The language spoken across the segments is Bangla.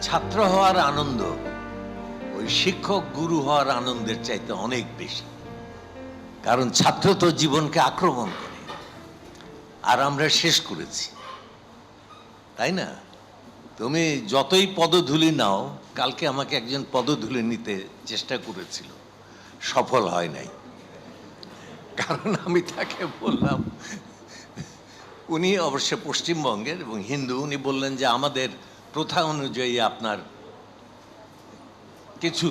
ছাত্র হওয়ার আনন্দ ওই শিক্ষক গুরু হওয়ার আনন্দের চাইতে অনেক বেশি। কারণ ছাত্র তো জীবনকে আক্রমণ করে, আর আমরা শেষ করেছি, তাই না? তুমি যতই পদধূলি নাও, কালকে আমাকে একজন পদধূলি নিতে চেষ্টা করেছিল, সফল হয় নাই। কারণ আমি তাকে বললাম, উনি অবশ্য পশ্চিমবঙ্গের এবং হিন্দু, উনি বললেন যে আমাদের প্রথা অনুযায়ী আপনার কিছু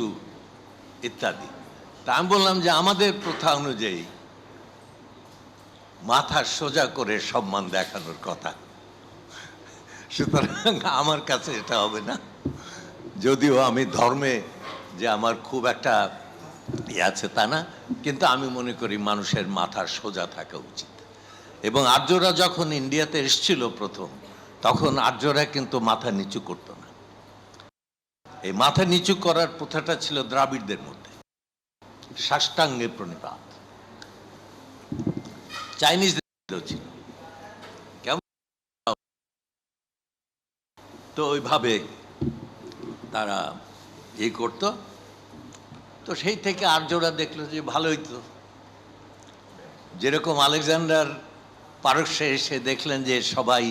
ইত্যাদি। তা আমি বললাম যে আমাদের প্রথা অনুযায়ী মাথা সোজা করে সম্মান দেখানোর কথা, সুতরাং আমার কাছে এটা হবে না। যদিও আমি ধর্মে যে আমার খুব একটা আছে তা না, কিন্তু আমি মনে করি মানুষের মাথা সোজা থাকা উচিত। এবং আর্যরা যখন ইন্ডিয়াতে এসেছিল প্রথম, তখন আর্যরা কিন্তু মাথা নিচু করত না। এই মাথা নিচু করার প্রথাটা ছিল দ্রাবিড়দের মধ্যে, সাষ্টাঙ্গে প্রণিপাত। চাইনিজদের ছিল কেমন, তো ওইভাবে তারা করত। তো সেই থেকে আর্যরা দেখলো যে ভালোই তো, যেরকম আলেকজান্ডার পারস্যে এসে দেখলেন যে সবাই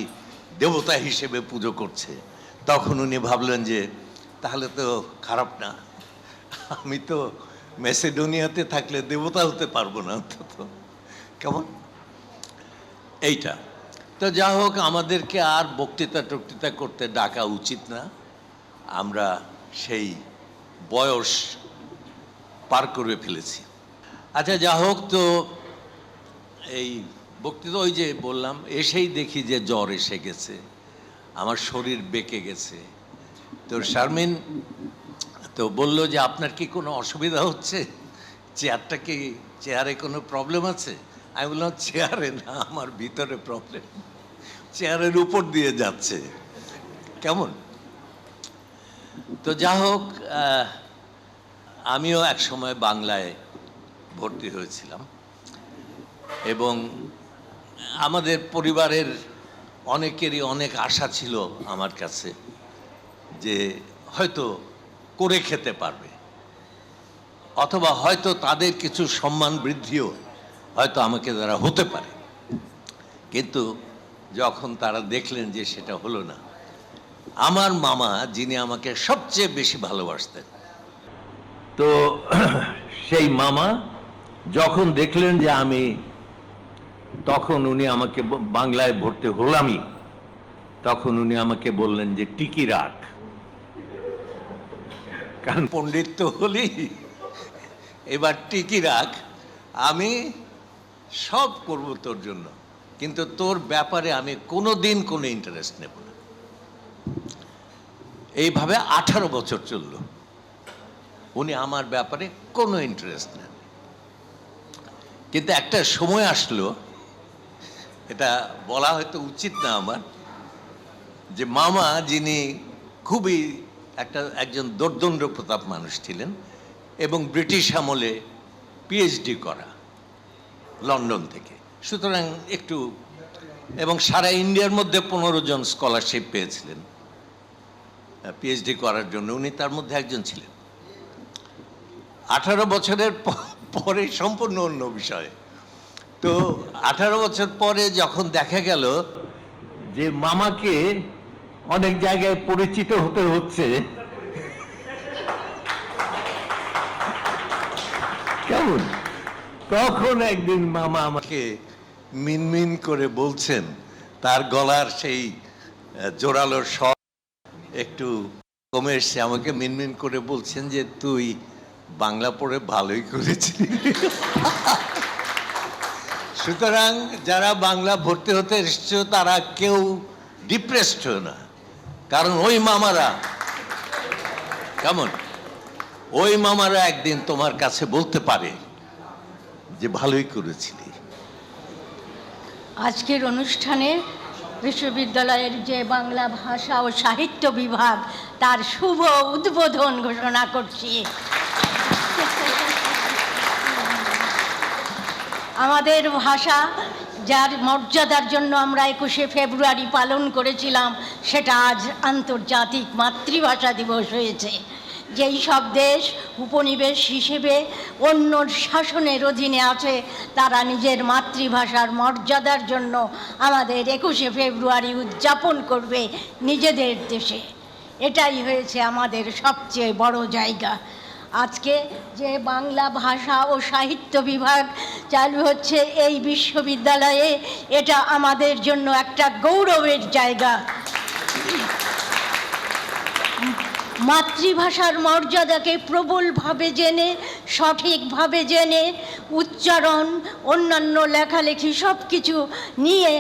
দেবতা হিসেবে পুজো করছে, তখন উনি ভাবলেন যে তাহলে তো খারাপ না, আমি তো ম্যাসেডোনিয়াতে থাকলে দেবতা হতে পারবো না অন্তত। কেমন এইটা। তো যা হোক, আমাদেরকে আর বক্তৃতা টক্তৃতা করতে ডাকা উচিত না, আমরা সেই বয়স পার করে ফেলেছি। আচ্ছা, যা হোক, তো এই বক্তৃতা ওই যে বললাম, এসেই দেখি যে জ্বর এসে গেছে, আমার শরীর বেঁকে গেছে। তো শারমিন তো বলল যে আপনার কি কোনো অসুবিধা হচ্ছে, চেয়ারে কোনো প্রবলেম আছে? আমি বললাম চেয়ারে না, আমার ভিতরে প্রবলেম, চেয়ারের উপর দিয়ে যাচ্ছে। কেমন? তো যা হোক, আমিও এক সময় বাংলায় ভর্তি হয়েছিলাম এবং আমাদের পরিবারের অনেকেরই অনেক আশা ছিল আমার কাছে যে হয়তো করে খেতে পারবে, অথবা হয়তো তাদের কিছু সম্মান বৃদ্ধিও হয়তো আমাকে দ্বারা হতে পারে। কিন্তু যখন তারা দেখলেন যে সেটা হলো না, আমার মামা যিনি আমাকে সবচেয়ে বেশি ভালোবাসতেন, তো সেই মামা যখন দেখলেন যে আমি, তখন উনি আমাকে, বাংলায় ভর্তি হলামই, তখন উনি আমাকে বললেন যে টিকি রাখ, কারণ পণ্ডিত তো হলি, এবার টিকি রাখ, আমি সব করব তোর জন্য, কিন্তু তোর ব্যাপারে আমি কোনোদিন কোনো ইন্টারেস্ট নেব না। এইভাবে 18 বছর চলল, উনি আমার ব্যাপারে কোনো ইন্টারেস্ট নেন। কিন্তু একটা সময় আসলো, এটা বলা হয়তো উচিত না আমার, যে মামা যিনি খুবই একজন দোর্দণ্ড প্রতাপ মানুষ ছিলেন এবং ব্রিটিশ আমলে পিএইচডি করা লন্ডন থেকে, সুতরাং একটু, এবং সারা ইন্ডিয়ার মধ্যে 15 জন স্কলারশিপ পেয়েছিলেন পিএইচডি করার জন্য, উনি তার মধ্যে একজন ছিলেন। 18 বছরের পরে সম্পূর্ণ অন্য বিষয়। তো 18 বছর পরে যখন দেখা গেল যে মামাকে অনেক জায়গায় পরিচিত হতে হচ্ছে, কেমন, তখন একদিন মামা আমাকে মিনমিন করে বলছেন, তার গলার সেই জোরালো স্বর একটু কমে এসছে, আমাকে মিনমিন করে বলছেন যে তুই বাংলা পড়ে ভালোই করেছিলি। সুতরাং যারা বাংলা ভর্তি হতে এসছো তারা কেউ ডিপ্রেসড হয় না, কারণ ওই মামারা, কেমন, ওই মামারা একদিন তোমার কাছে বলতে পারে যে ভালোই করেছিলি। আজকের অনুষ্ঠানে বিশ্ববিদ্যালয়ের যে বাংলা ভাষা ও সাহিত্য বিভাগ, তার শুভ উদ্বোধন ঘোষণা করছি। আমাদের ভাষা যার মর্যাদার জন্য আমরা 21শে ফেব্রুয়ারি পালন করেছিলাম, সেটা আজ আন্তর্জাতিক মাতৃভাষা দিবস হয়েছে। যেই সব দেশ উপনিবেশ হিসেবে অন্য শাসনের অধীনে আছে, তারা নিজের মাতৃভাষার মর্যাদার জন্য আমাদের 21শে ফেব্রুয়ারি উদযাপন করবে নিজেদের দেশে। এটাই হয়েছে আমাদের সবচেয়ে বড় জায়গা। আজকে যে বাংলা ভাষা ও সাহিত্য বিভাগ চালু হচ্ছে এই বিশ্ববিদ্যালয়ে, এটা আমাদের জন্য একটা গৌরবের জায়গা। মাতৃভাষার মর্যাদাকে প্রবলভাবে জেনে, সঠিকভাবে জেনে, উচ্চারণ, অন্যান্য লেখালেখি সব কিছু নিয়ে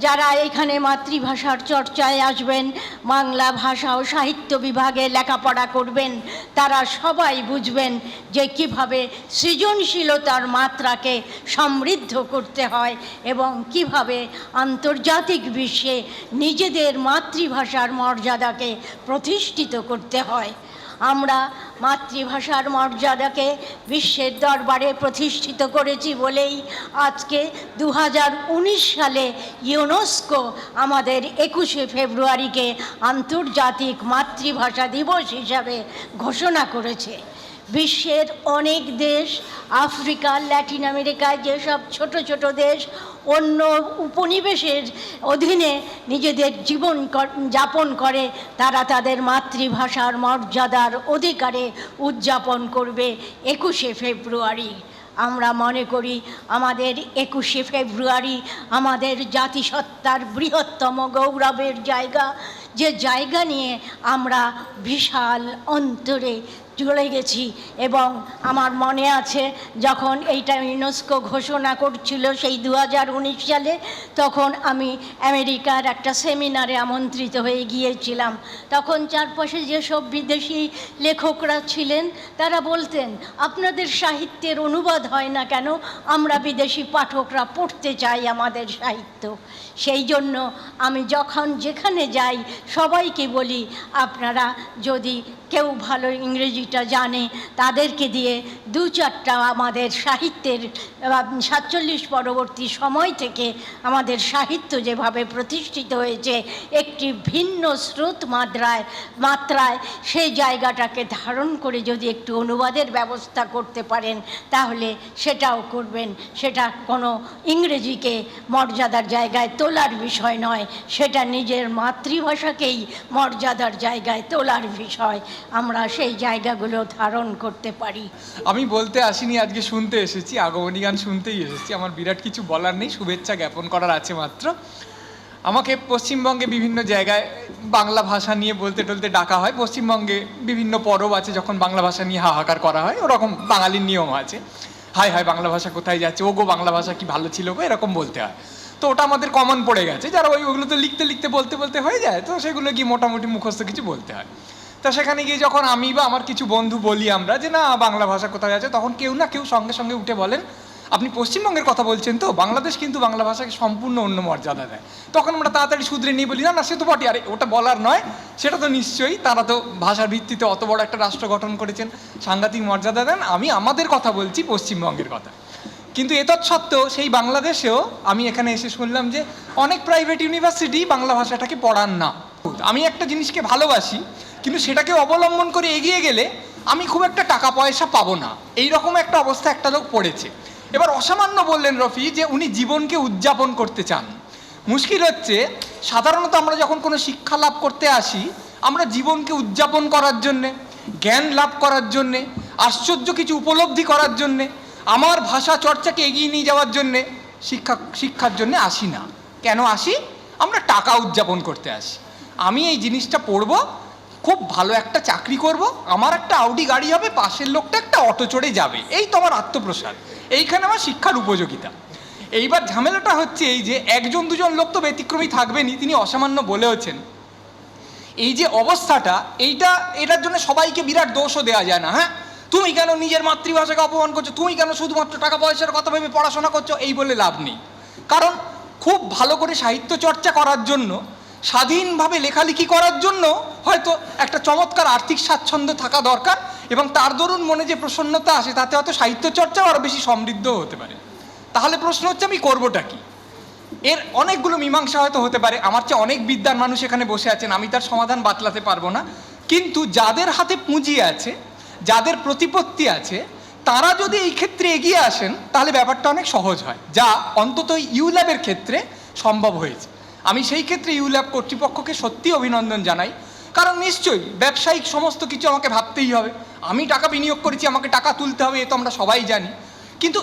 যারা এখানে মাতৃভাষার চর্চায় আসবেন, বাংলা ভাষা ও সাহিত্য বিভাগে লেখাপড়া করবেন, তারা সবাই বুঝবেন যে কিভাবে সৃজনশীলতার মাত্রাকে সমৃদ্ধ করতে হয় এবং কিভাবে আন্তর্জাতিক বিশ্বে নিজেদের মাতৃভাষার মর্যাদাকে প্রতিষ্ঠিত করতে হয়। আমরা মাতৃভাষার মর্যাদাকে বিশ্বের দরবারে প্রতিষ্ঠিত করেছি বলেই আজকে 2019 সালে ইউনেস্কো আমাদের 21শে ফেব্রুয়ারিকে আন্তর্জাতিক মাতৃভাষা দিবস হিসাবে ঘোষণা করেছে। বিশ্বের অনেক দেশ, আফ্রিকা, ল্যাটিন আমেরিকায় যেসব ছোট ছোট দেশ অন্য উপনিবেশের অধীনে নিজেদের জীবন যাপন করে, তারা তাদের মাতৃভাষার মর্যাদার অধিকারে উদযাপন করবে 21শে ফেব্রুয়ারি। আমরা মনে করি আমাদের 21শে ফেব্রুয়ারি আমাদের জাতিসত্তার বৃহত্তম গৌরবের জায়গা, যে জায়গা নিয়ে আমরা বিশাল অন্তরে চলে গেছি। এবং আমার মনে আছে যখন এইটা ইউনেস্কো ঘোষণা করছিল সেই 2019 সালে, তখন আমি আমেরিকার একটা সেমিনারে আমন্ত্রিত হয়ে গিয়েছিলাম। তখন চারপাশে যেসব বিদেশি লেখকরা ছিলেন তারা বলতেন, আপনাদের সাহিত্যের অনুবাদ হয় না কেন? আমরা বিদেশি পাঠকরা পড়তে চাই আমাদের সাহিত্য। সেই জন্য আমি যখন যেখানে যাই সবাইকে বলি, আপনারা যদি কেউ ভালো ইংরেজিটা জানে তাদেরকে দিয়ে 2-4টা আমাদের সাহিত্যের 47 পরবর্তী সময় থেকে আমাদের সাহিত্য যেভাবে প্রতিষ্ঠিত হয়েছে একটি ভিন্ন স্রোত মাত্রায় সেই জায়গাটাকে ধারণ করে যদি একটু অনুবাদের ব্যবস্থা করতে পারেন তাহলে সেটাও করবেন। সেটা কোনো ইংরেজিকে মর্যাদার জায়গায় তোলার বিষয় নয়, সেটা নিজের মাতৃভাষাকেই মর্যাদার জায়গায় তোলার বিষয়। আমরা সেই জায়গাগুলো ধারণ করতে পারি। আমি বলতে আসিনি, আজকে শুনতে এসেছি, আগমনী গান শুনতেই এসেছি। আমার বিরাট কিছু বলার নেই, শুভেচ্ছা জ্ঞাপন করার আছে মাত্র। আমাকে পশ্চিমবঙ্গে বিভিন্ন জায়গায় বাংলা ভাষা নিয়ে বলতে টলতে ডাকা হয়। পশ্চিমবঙ্গে বিভিন্ন পরব আছে যখন বাংলা ভাষা নিয়ে হাহাকার করা হয়, ওরকম বাঙালির নিয়ম আছে। হায় হায় বাংলা ভাষা কোথায় যাচ্ছে, ও গো বাংলা ভাষা কি ভালো ছিল গো, এরকম বলতে হয়। তো ওটা আমাদের কমন পড়ে গেছে, যারা ওইগুলো তো লিখতে লিখতে বলতে বলতে হয়ে যায়, তো সেগুলো গিয়ে মোটামুটি মুখস্থ কিছু বলতে হয়। তা সেখানে গিয়ে যখন আমি বা আমার কিছু বন্ধু বলি আমরা যে না বাংলা ভাষা কোথায় আছে, তখন কেউ না কেউ সঙ্গে সঙ্গে উঠে বলেন, আপনি পশ্চিমবঙ্গের কথা বলছেন তো, বাংলাদেশ কিন্তু বাংলা ভাষাকে সম্পূর্ণ অন্য মর্যাদা দেয়। তখন আমরা তাড়াতাড়ি শুধরে নিয়ে বলি, না না সে তো বটে, আরে ওটা বলার নয়, সেটা তো নিশ্চয়ই, তারা তো ভাষার ভিত্তিতে অত বড় একটা রাষ্ট্র গঠন করেছেন, সাংঘাতিক মর্যাদা দেন। আমি আমাদের কথা বলছি, পশ্চিমবঙ্গের কথা। কিন্তু এতৎসত্ত্বেও সেই বাংলাদেশেও আমি এখানে এসে শুনলাম যে অনেক প্রাইভেট ইউনিভার্সিটি বাংলা ভাষাটাকে পড়ান না। আমি একটা জিনিসকে ভালোবাসি, কিন্তু সেটাকে অবলম্বন করে এগিয়ে গেলে আমি খুব একটা টাকা পয়সা পাবো না, এই রকম একটা অবস্থা একটা লোক পড়েছে। এবার অসামান্য বললেন রফি যে উনি জীবনকে উদযাপন করতে চান। মুশকিল হচ্ছে, সাধারণত আমরা যখন কোনো শিক্ষা লাভ করতে আসি, আমরা জীবনকে উদযাপন করার জন্যে, জ্ঞান লাভ করার জন্যে, আশ্চর্য কিছু উপলব্ধি করার জন্যে, আমার ভাষা চর্চাকে এগিয়ে নিয়ে যাওয়ার জন্যে শিক্ষার জন্যে আসি না। কেন আসি? আমরা টাকা উদযাপন করতে আসি। আমি এই জিনিসটা পড়বো, খুব ভালো একটা চাকরি করব, আমার একটা আউডি গাড়ি হবে, পাশের লোকটা একটা অটো চড়ে যাবে, এই তো আমার আত্মপ্রসাদ, এইখানে আমার শিক্ষার উপযোগিতা। এইবার ঝামেলাটা হচ্ছে এই যে একজন দুজন লোক তো ব্যতিক্রমী থাকবেনই, তিনি অসামান্য বলেওছেন এই যে অবস্থাটা, এটার জন্য সবাইকে বিরাট দোষও দেওয়া যায় না। হ্যাঁ, তুমি কেন নিজের মাতৃভাষাকে অপমান করছো, তুমি কেন শুধুমাত্র টাকা পয়সার কথা ভেবে পড়াশোনা করছো, এই বলে লাভ নেই। কারণ খুব ভালো করে সাহিত্য চর্চা করার জন্য, স্বাধীনভাবে লেখালেখি করার জন্য হয়তো একটা চমৎকার আর্থিক স্বাচ্ছন্দ্য থাকা দরকার, এবং তার দরুন মনে যে প্রসন্নতা আসে তাতে হয়তো সাহিত্য চর্চাও আরও বেশি সমৃদ্ধ হতে পারে। তাহলে প্রশ্ন হচ্ছে আমি করবোটা কি? এর অনেকগুলো মীমাংসা হয়তো হতে পারে, আমার চেয়ে অনেক বিদ্বান মানুষ এখানে বসে আছেন, আমি তার সমাধান বাতলাতে পারবো না, কিন্তু যাদের হাতে পুঁজি আছে, যাদের প্রতিপত্তি আছে, তারা যদি এই ক্ষেত্রে এগিয়ে আসেন তাহলে ব্যাপারটা অনেক সহজ হয়, যা অন্তত ইউল্যাবের ক্ষেত্রে সম্ভব হয়েছে। আমি সেই ক্ষেত্রে ইউল্যাব কর্তৃপক্ষকে সত্যি অভিনন্দন জানাই, কারণ নিশ্চয়ই ব্যবসায়িক সমস্ত কিছু আমাকে ভাবতেই হবে, আমি টাকা বিনিয়োগ করেছি, আমাকে টাকা তুলতে হবে, এ তো আমরা সবাই জানি। কিন্তু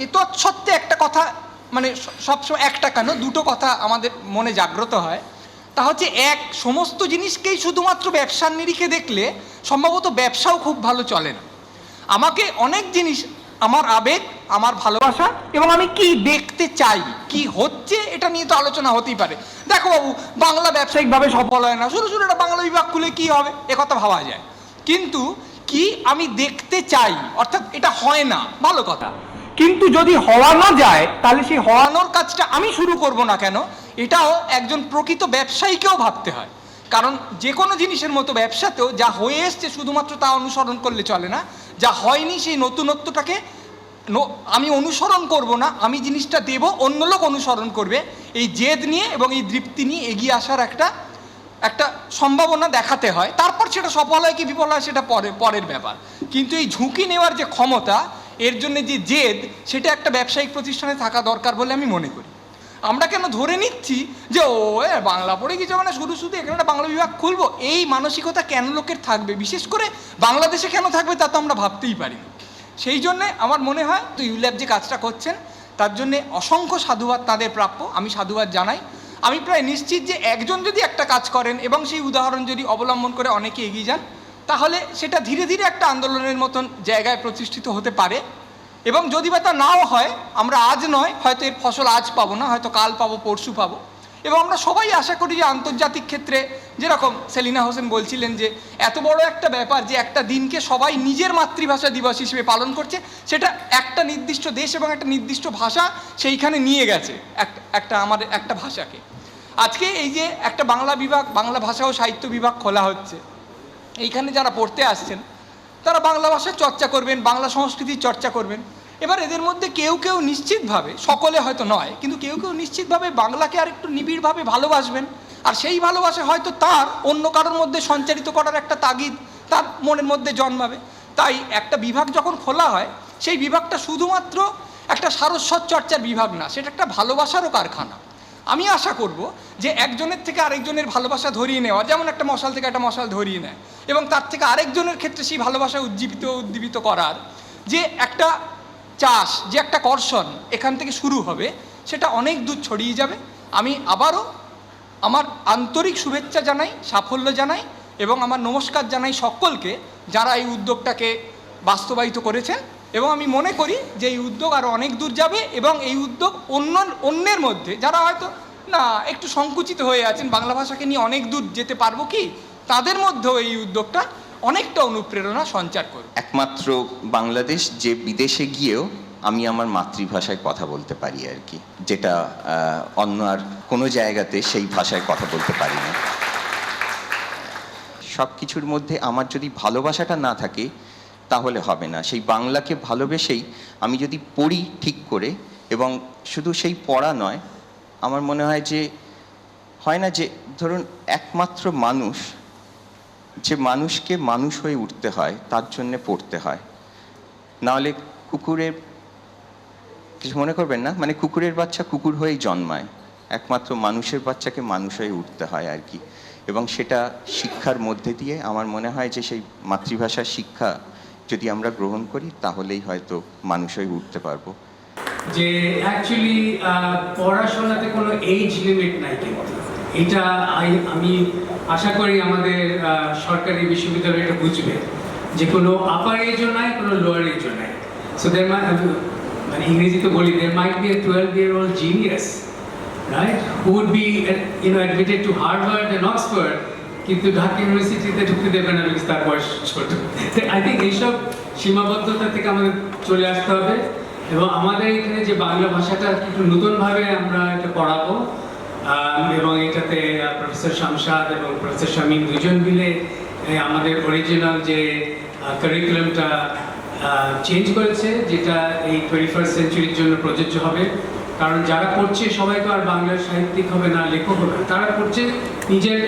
এ তৎসত্ত্বে একটা কথা, মানে সবসময় একটা কেন দুটো কথা আমাদের মনে জাগ্রত হয়, তা হচ্ছে এক, সমস্ত জিনিসকেই শুধুমাত্র ব্যবসার নিরিখে দেখলে সম্ভবত ব্যবসাও খুব ভালো চলে না। আমাকে অনেক জিনিস, আমার আবেগ, আমার ভালোবাসা এবং আমি কি দেখতে চাই, কি হচ্ছে, এটা নিয়ে তো আলোচনা হতেই পারে। দেখো বাবু, বাংলা ব্যবসায়িকভাবে সফল হয় না, শুরু একটা বাংলা বিভাগ খুলে কি হবে, একথা ভাবা যায়, কিন্তু কি আমি দেখতে চাই, অর্থাৎ এটা হয় না, ভালো কথা, কিন্তু যদি হওয়ানো যায় তাহলে সেই হওয়ানোর কাজটা আমি শুরু করব না কেন, এটাও একজন প্রকৃত ব্যবসায়ীকেও ভাবতে হয়। কারণ যে কোনো জিনিসের মতো ব্যবসাতেও যা হয়ে এসছে শুধুমাত্র তা অনুসরণ করলে চলে না, যা হয়নি সেই নতুনত্বটাকে আমি অনুসরণ করব না, আমি জিনিসটা দেব, অন্য লোক অনুসরণ করবে, এই জেদ নিয়ে এবং এই দৃপ্তি নিয়ে এগিয়ে আসার একটা সম্ভাবনা দেখাতে হয়। তারপর সেটা সফল হয় কি বিফল হয় সেটা পরের ব্যাপার, কিন্তু এই ঝুঁকি নেওয়ার যে ক্ষমতা, এর জন্য যে জেদ, সেটা একটা ব্যবসায়িক প্রতিষ্ঠানে থাকা দরকার বলে আমি মনে করি। আমরা কেন ধরে নিচ্ছি যে বাংলা পড়ে গেছে মানে শুধু এখানে একটা বাংলা বিভাগ খুলবো, এই মানসিকতা কেন লোকের থাকবে, বিশেষ করে বাংলাদেশে কেন থাকবে তা তো আমরা ভাবতেই পারি না। সেই জন্যে আমার মনে হয় তো ইউল্যাব যে কাজটা করছেন তার জন্যে অসংখ্য সাধুবাদ তাদের প্রাপ্য, আমি সাধুবাদ জানাই। আমি প্রায় নিশ্চিত যে একজন যদি একটা কাজ করেন এবং সেই উদাহরণ যদি অবলম্বন করে অনেকে এগিয়ে যান, তাহলে সেটা ধীরে ধীরে একটা আন্দোলনের মতন জায়গায় প্রতিষ্ঠিত হতে পারে। এবং যদি বা তা নাও হয়, আমরা আজ নয় হয়তো এর ফসল আজ পাবো না, হয়তো কাল পাবো, পরশু পাবো। এবং আমরা সবাই আশা করি যে আন্তর্জাতিক ক্ষেত্রে, যেরকম সেলিনা হোসেন বলছিলেন যে এত বড় একটা ব্যাপার যে একটা দিনকে সবাই নিজের মাতৃভাষা দিবস হিসেবে পালন করছে, সেটা একটা নির্দিষ্ট দেশ এবং একটা নির্দিষ্ট ভাষা সেইখানে নিয়ে গেছে আমাদের একটা ভাষাকে। আজকে এই যে একটা বাংলা বিভাগ, বাংলা ভাষা ও সাহিত্য বিভাগ খোলা হচ্ছে, এইখানে যারা পড়তে আসছেন তারা বাংলা ভাষার চর্চা করবেন, বাংলা সংস্কৃতির চর্চা করবেন। এবার এদের মধ্যে কেউ কেউ নিশ্চিতভাবে, সকলে হয়তো নয়, কিন্তু কেউ কেউ নিশ্চিতভাবে বাংলাকে আর একটু নিবিড়ভাবে ভালোবাসবেন, আর সেই ভালোবাসা হয়তো তার অন্য কারোর মধ্যে সঞ্চারিত করার একটা তাগিদ তার মনের মধ্যে জন্মাবে। তাই একটা বিভাগ যখন খোলা হয়, সেই বিভাগটা শুধুমাত্র একটা সারস্বত চর্চার বিভাগ না, সেটা একটা ভালোবাসারও কারখানা। আমি আশা করব যে একজনের থেকে আরেকজনের ভালোবাসা ধরিয়ে নেওয়া, যেমন একটা মশাল থেকে একটা মশাল ধরিয়ে নেয় এবং তার থেকে আরেকজনের ক্ষেত্রে সেই ভালোবাসা উদ্দীপিত করার যে একটা চাষ, যে একটা কর্ষণ এখান থেকে শুরু হবে, সেটা অনেক দূর ছড়িয়ে যাবে। আমি আবারও আমার আন্তরিক শুভেচ্ছা জানাই, সাফল্য জানাই এবং আমার নমস্কার জানাই সকলকে যারা এই উদ্যোগটাকে বাস্তবায়িত করেছেন। এবং আমি মনে করি যে এই উদ্যোগ আরও অনেক দূর যাবে এবং এই উদ্যোগ অন্যের মধ্যে যারা হয়তো না একটু সংকুচিত হয়ে আছেন, বাংলা ভাষাকে নিয়ে অনেক দূর যেতে পারবো কি, তাদের মধ্যেও এই উদ্যোগটা অনেকটা অনুপ্রেরণা সঞ্চার করবে। একমাত্র বাংলাদেশ যে বিদেশে গিয়েও আমি আমার মাতৃভাষায় কথা বলতে পারি আর কি, যেটা অন্য আর কোনো জায়গাতে সেই ভাষায় কথা বলতে পারি না। সব কিছুর মধ্যে আমার যদি ভালোবাসাটা না থাকে তাহলে হবে না। সেই বাংলাকে ভালোবেসেই আমি যদি পড়ি ঠিক করে, এবং শুধু সেই পড়া নয়, আমার মনে হয় যে হয় না যে ধরুন একমাত্র মানুষ, যে মানুষকে মানুষ হয়ে উঠতে হয় তার জন্যে পড়তে হয়, নাহলে কুকুরের, কিছু মনে করবেন না, মানে কুকুরের বাচ্চা কুকুর হয়েই জন্মায়, একমাত্র মানুষের বাচ্চাকে মানুষ হয়ে উঠতে হয় আর কি। এবং সেটা শিক্ষার মধ্যে দিয়ে আমার মনে হয় যে সেই মাতৃভাষার শিক্ষা যদি আমরা গ্রহণ করি তাহলেই হয়তো মানুষ হয়ে উঠতে পারবো। যে অ্যাকচুয়ালি পড়াশোনাতে কোনো এজ লিমিট নাই, কিন্তু এটা আমি আশা করি আমাদের সরকারি বিশ্ববিদ্যালয় এটা বুঝবে যে কোনো আপার এজও নাই, কোনো লোয়ার এজও নাই। সো দের মানে ইংরেজিতে বলি there might be a 12-year-old genius, right, who would be admitted to Harvard and Oxford, কিন্তু ঢাকা ইউনিভার্সিটিতে ঢুকতে দেবে না বিকজ তার বয়স ছোট। আই থিঙ্ক এইসব সীমাবদ্ধতা থেকে আমাদের চলে আসতে হবে এবং আমাদের এখানে যে বাংলা ভাষাটা একটু নতুনভাবে আমরা এটা পড়াবো এবং এটাতে প্রফেসর শামশাদ এবং প্রফেসর শামীম দুজন মিলে আমাদের অরিজিনাল যে কারিকুলামটা চেঞ্জ করেছে, যেটা এই 21st সেঞ্চুরির জন্য প্রযোজ্য হবে, কারণ যারা পড়ছে সবাই তো আর বাংলার সাহিত্যিক হবে না, লেখক হবে না, তারা পড়ছে নিজের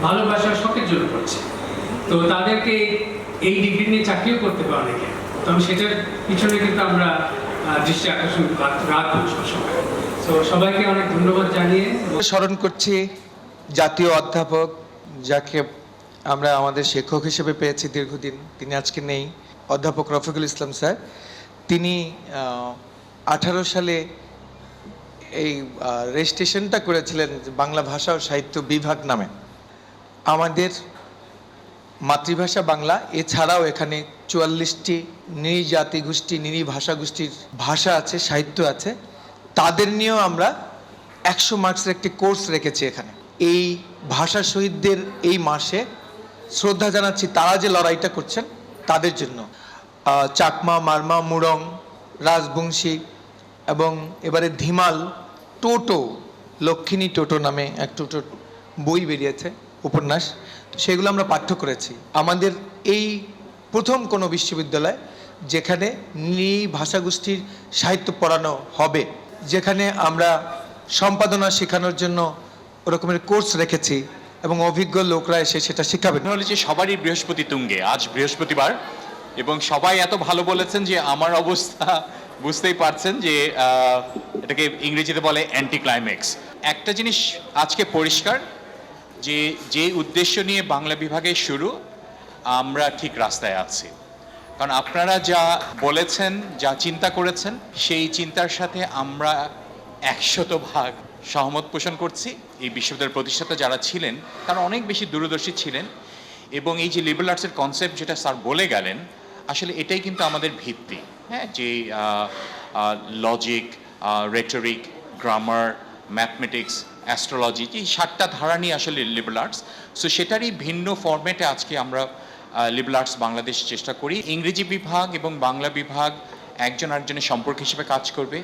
ভালোবাসার শখের জন্য পড়ছে। তো তাদেরকে এই ডিগ্রি নিয়ে চাকরিও করতে পারে অনেকে, তবে সেটার পিছনে কিন্তু আমরা দৃষ্টি আকর্ষণ রাখবো সবসময়। তো সবাইকে অনেক ধন্যবাদ জানিয়ে স্মরণ করছি জাতীয় অধ্যাপক, যাকে আমরা আমাদের শিক্ষক হিসেবে পেয়েছি দীর্ঘদিন, তিনি আজকে নেই, অধ্যাপক রফিকুল ইসলাম স্যার। তিনি 18 সালে এই রেজিস্ট্রেশনটা করেছিলেন বাংলা ভাষা ও সাহিত্য বিভাগ নামে। আমাদের মাতৃভাষা বাংলা, এছাড়াও এখানে 44টি নিরি জাতিগোষ্ঠী, নিরি ভাষাগোষ্ঠীর ভাষা আছে, সাহিত্য আছে, তাদের নিয়েও আমরা 100 মার্কসের একটি কোর্স রেখেছি এখানে। এই ভাষা শহীদদের এই মাসে শ্রদ্ধা জানাচ্ছি, তারা যে লড়াইটা করছেন তাদের জন্য। চাকমা, মারমা, মুরং, রাজবংশী এবং এবারে ধিমাল, টোটো, লক্ষ্মী টোটো নামে এক টোটো বই বেরিয়েছে, উপন্যাস, তো সেগুলো আমরা পাঠ্য করেছি। আমাদের এই প্রথম কোনো বিশ্ববিদ্যালয় যেখানে নিরি ভাষাগোষ্ঠীর সাহিত্য পড়ানো হবে, যেখানে আমরা সম্পাদনা শেখানোর জন্য ওরকমের কোর্স রেখেছি এবং অভিজ্ঞ লোকরা এসে সেটা শেখাবেন। হলো যে সবারই বৃহস্পতি তুঙ্গে, আজ বৃহস্পতিবার, এবং সবাই এত ভালো বলেছেন যে আমার অবস্থা বুঝতেই পারছেন যে এটাকে ইংরেজিতে বলে অ্যান্টি ক্লাইম্যাক্স। একটা জিনিস আজকে পরিষ্কার যে যে উদ্দেশ্য নিয়ে বাংলা বিভাগে শুরু, আমরা ঠিক রাস্তায় আছি। কারণ আপনারা যা বলেছেন, যা চিন্তা করেছেন, সেই চিন্তার সাথে আমরা 100% সহমত পোষণ করছি। এই বিশ্ববিদ্যালয়ের প্রতিষ্ঠাতা যারা ছিলেন তারা অনেক বেশি দূরদর্শী ছিলেন, এবং এই যে লিবারাল আর্টসের কনসেপ্ট যেটা স্যার বলে গেলেন, আসলে এটাই কিন্তু আমাদের ভিত্তি। হ্যাঁ, যে logic, rhetoric, grammar, mathematics, astrology, এই 7টা ধারা নিয়ে আসলে লিবারাল আর্টস। সো সেটারই ভিন্ন ফরম্যাটে আজকে আমরা লিবারাল আর্টস বাংলাদেশ চেষ্টা করি। ইংরেজি বিভাগ এবং বাংলা বিভাগ একজন আরেকজনের সম্পর্ক হিসেবে কাজ করবে।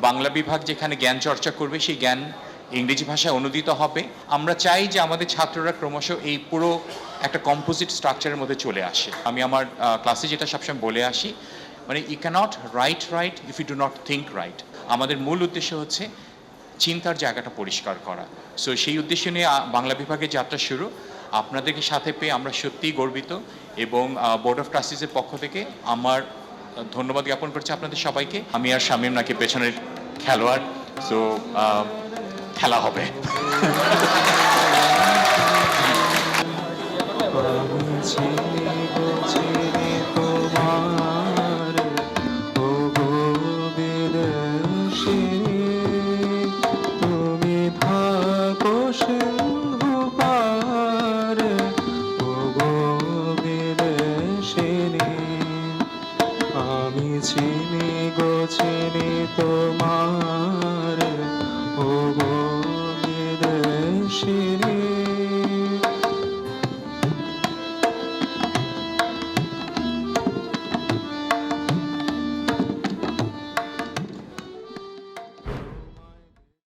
বাংলা বিভাগ যেখানে জ্ঞান চর্চা করবে, সেই জ্ঞান ইংরেজি ভাষায় অনুদিত হবে। আমরা চাই যে আমাদের ছাত্ররা ক্রমশ এই পুরো একটা কম্পোজিট স্ট্রাকচারের মধ্যে চলে আসে। আমি আমার ক্লাসে যেটা সবসময় বলে আসি, মানে you can't write if you do not think right. আমাদের মূল উদ্দেশ্য হচ্ছে চিন্তার জায়গাটা পরিষ্কার করা। সো সেই উদ্দেশ্য নিয়ে বাংলা বিভাগের যাত্রা শুরু। আপনাদেরকে সাথে পেয়ে আমরা সত্যিই গর্বিত, এবং বোর্ড অফ ট্রাস্টিজের পক্ষ থেকে আমার ধন্যবাদ জ্ঞাপন করছি আপনাদের সবাইকে। আমি আর শামীম নাকি পেছনের খেলোয়াড়, সো খেলা হবে।